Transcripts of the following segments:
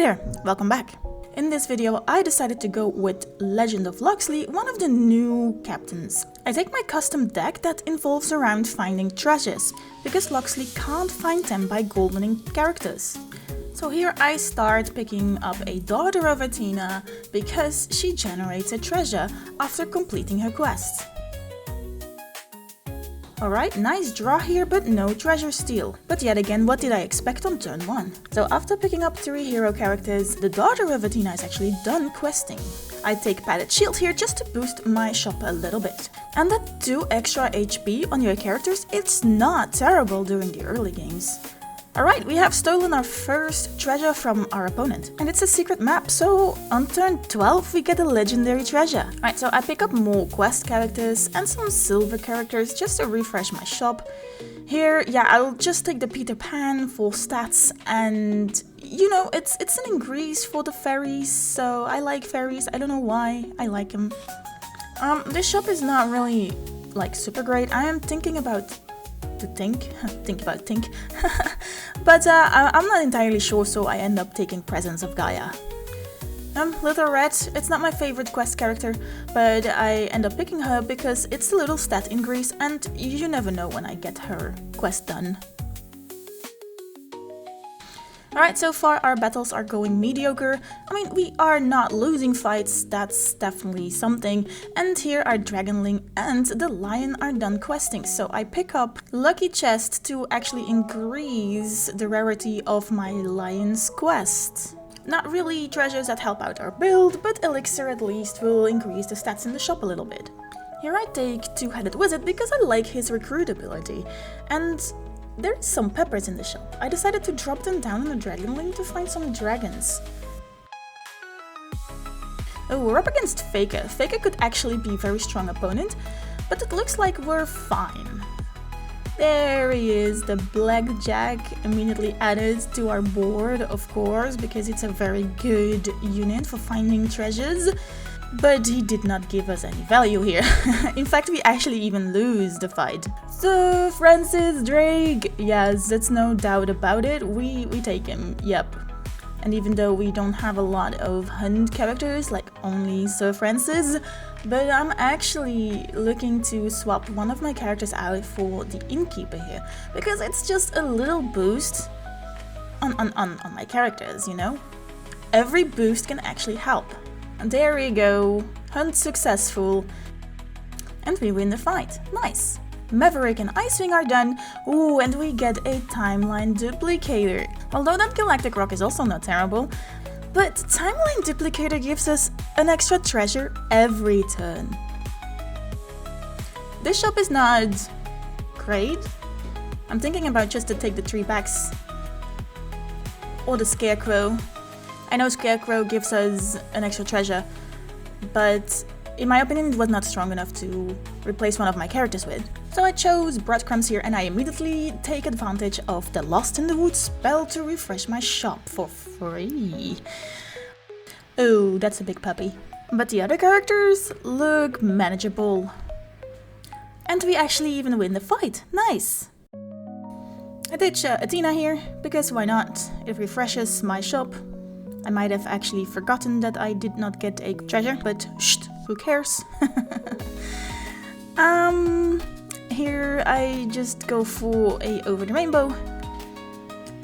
Hey there, welcome back. In this video I decided to go with Legend of Loxley, one of the new captains. I take my custom deck that involves around finding treasures, because Loxley can't find them by goldening characters. So here I start picking up a daughter of Athena, because she generates a treasure after completing her quest. Alright, nice draw here, but no treasure steal. But yet again, what did I expect on turn 1? So after picking up 3 hero characters, the daughter of Athena is actually done questing. I take padded shield here just to boost my shop a little bit. And that 2 extra HP on your characters, it's not terrible during the early games. Alright, we have stolen our first treasure from our opponent. And it's a secret map, so on turn 12 we get a legendary treasure. Alright, so I pick up more quest characters and some silver characters just to refresh my shop. Here, yeah, I'll just take the Peter Pan for stats and, you know, it's an increase for the fairies, so I like fairies. I don't know why, I like them. This shop is not really, like, super great. I am thinking about but I'm not entirely sure, so I end up taking Presence of Gaia. Little Red, it's not my favorite quest character, but I end up picking her because it's a little stat increase and you never know when I get her quest done. Alright, so far our battles are going mediocre. I mean, we are not losing fights, that's definitely something. And here our Dragonling and the Lion are done questing, so I pick up Lucky Chest to actually increase the rarity of my Lion's quest. Not really treasures that help out our build, but Elixir at least will increase the stats in the shop a little bit. Here I take Two-Headed Wizard because I like his recruit ability, and there's some peppers in the shop. I decided to drop them down in the Dragonling to find some dragons. Oh, we're up against Faker. Faker could actually be a very strong opponent, but it looks like we're fine. There he is, the Blackjack, immediately added to our board, of course, because it's a very good unit for finding treasures. But he did not give us any value here. In fact, we actually even lose the fight. So, Francis Drake, yes, that's no doubt about it. We take him, yep. And even though we don't have a lot of hunt characters, like only Sir Francis, but I'm actually looking to swap one of my characters out for the Innkeeper here, because it's just a little boost on my characters, you know? Every boost can actually help. And there we go, hunt successful, and we win the fight, nice. Maverick and Icewing are done, ooh, and we get a timeline duplicator. Although that Galactic Rock is also not terrible, but timeline duplicator gives us an extra treasure every turn. This shop is not great. I'm thinking about just to take the 3 backs, or the Scarecrow. I know Scarecrow gives us an extra treasure, but in my opinion it was not strong enough to replace one of my characters with. So I chose Breadcrumbs here and I immediately take advantage of the Lost in the Woods spell to refresh my shop for free. Oh, that's a big puppy. But the other characters look manageable. And we actually even win the fight, nice! I ditch Athena here, because why not? It refreshes my shop. I might have actually forgotten that I did not get a treasure, but shh, who cares? Here I just go for a Over the Rainbow.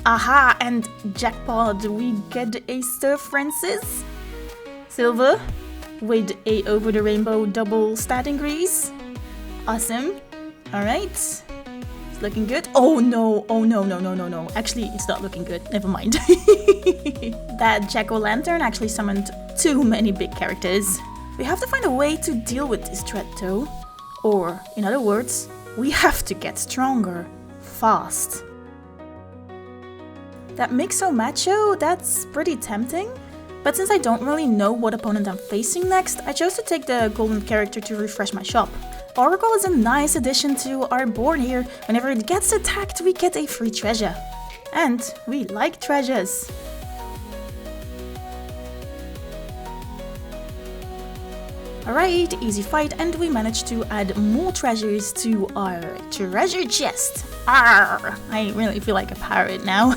Aha, and jackpot, we get a Sir Francis Silver with a Over the Rainbow double stat increase. Awesome. Alright. Looking good. Oh no, no. Actually, it's not looking good. Never mind. That Jack-o'-lantern actually summoned too many big characters. We have to find a way to deal with this threat though. Or, in other words, we have to get stronger. Fast. That Mixo Macho, that's pretty tempting. But since I don't really know what opponent I'm facing next, I chose to take the golden character to refresh my shop. Oracle is a nice addition to our board here. Whenever it gets attacked, we get a free treasure. And we like treasures. Alright, easy fight, and we managed to add more treasures to our treasure chest. Arr! I really feel like a pirate now.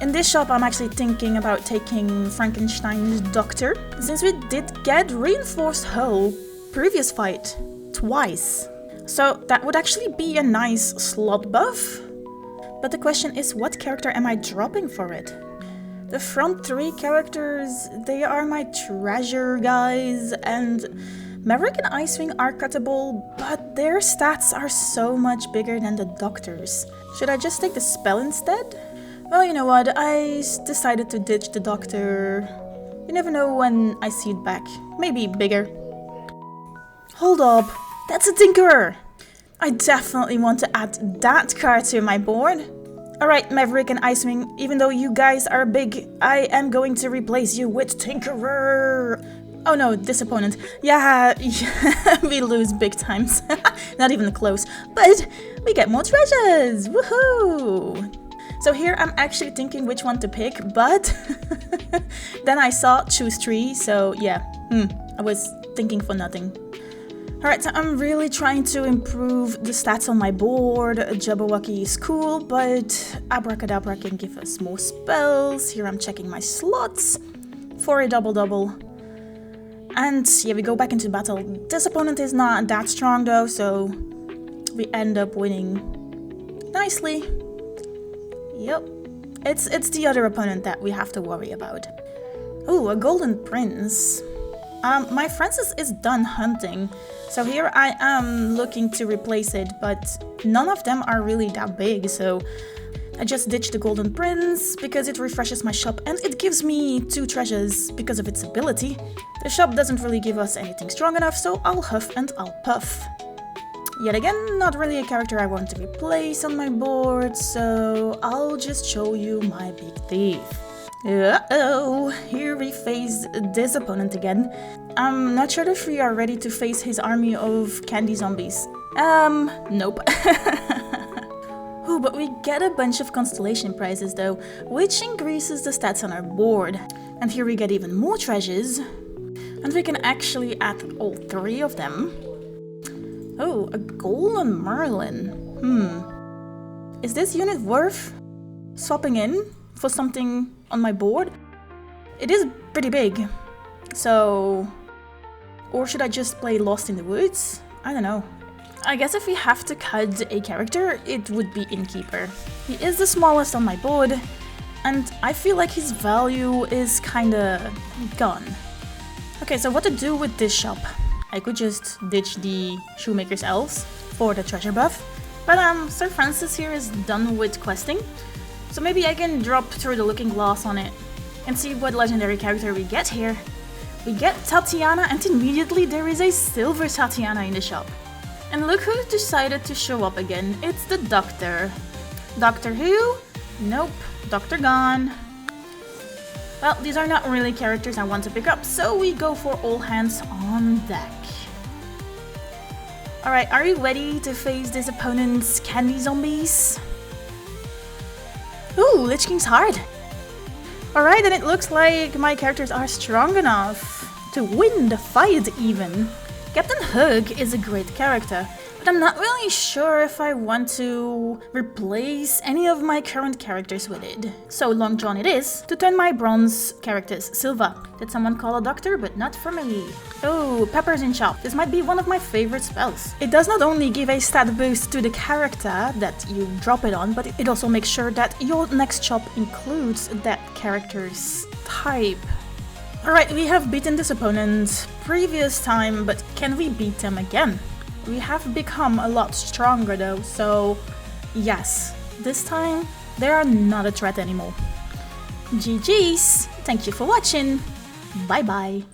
In this shop, I'm actually thinking about taking Frankenstein's doctor, since we did get reinforced hull previous fight twice. So that would actually be a nice slot buff. But the question is, what character am I dropping for it? The front 3 characters, they are my treasure guys, and Maverick and Icewing are cuttable, but their stats are so much bigger than the doctor's. Should I just take the spell instead? Well, you know what, I decided to ditch the doctor. You never know when I see it back. Maybe bigger. Hold up, that's a Tinkerer! I definitely want to add that card to my board. Alright, Maverick and Icewing, even though you guys are big, I am going to replace you with Tinkerer! Oh no, this opponent. Yeah, we lose big times. Not even close. But we get more treasures! Woohoo! So here I'm actually thinking which one to pick, but then I saw choose 3, so yeah, I was thinking for nothing. Alright, so I'm really trying to improve the stats on my board. Jabberwocky is cool, but Abracadabra can give us more spells. Here I'm checking my slots for a double-double. And yeah, we go back into battle. This opponent is not that strong though, so we end up winning nicely. Yep, it's the other opponent that we have to worry about. Oh, a golden prince. My Francis is done hunting, so here I am looking to replace it, but none of them are really that big, so I just ditched the golden prince because it refreshes my shop and it gives me 2 treasures because of its ability. The shop doesn't really give us anything strong enough, so I'll huff and I'll puff. Yet again, not really a character I want to replace on my board, so I'll just show you my big thief. Uh-oh, here we face this opponent again. I'm not sure if we are ready to face his army of candy zombies. Nope. Ooh, but we get a bunch of constellation prizes though, which increases the stats on our board. And here we get even more treasures. And we can actually add all 3 of them. Oh, a golden Merlin. Is this unit worth swapping in for something on my board? It is pretty big, so... Or should I just play Lost in the Woods? I don't know. I guess if we have to cut a character, it would be Innkeeper. He is the smallest on my board, and I feel like his value is kinda gone. Okay, so what to do with this shop? I could just ditch the Shoemaker's Elves for the treasure buff, but Sir Francis here is done with questing, so maybe I can drop through the looking glass on it and see what legendary character we get here. We get Tatiana, and immediately there is a silver Tatiana in the shop. And look who decided to show up again, it's the Doctor. Doctor who? Nope, Doctor gone. Well, these are not really characters I want to pick up, so we go for all hands on deck. Alright, are you ready to face this opponent's candy zombies? Ooh, Lich King's hard. Alright, and it looks like my characters are strong enough to win the fight even. Captain Hook is a great character, but I'm not really sure if I want to replace any of my current characters with it. So Long John it is, to turn my bronze characters silver. Did someone call a doctor? But not for me. Oh, Peppers in Shop. This might be one of my favorite spells. It does not only give a stat boost to the character that you drop it on, but it also makes sure that your next shop includes that character's type. Alright, we have beaten this opponent previous time, but can we beat them again? We have become a lot stronger though, so yes, this time they are not a threat anymore. GG's, thank you for watching, bye bye.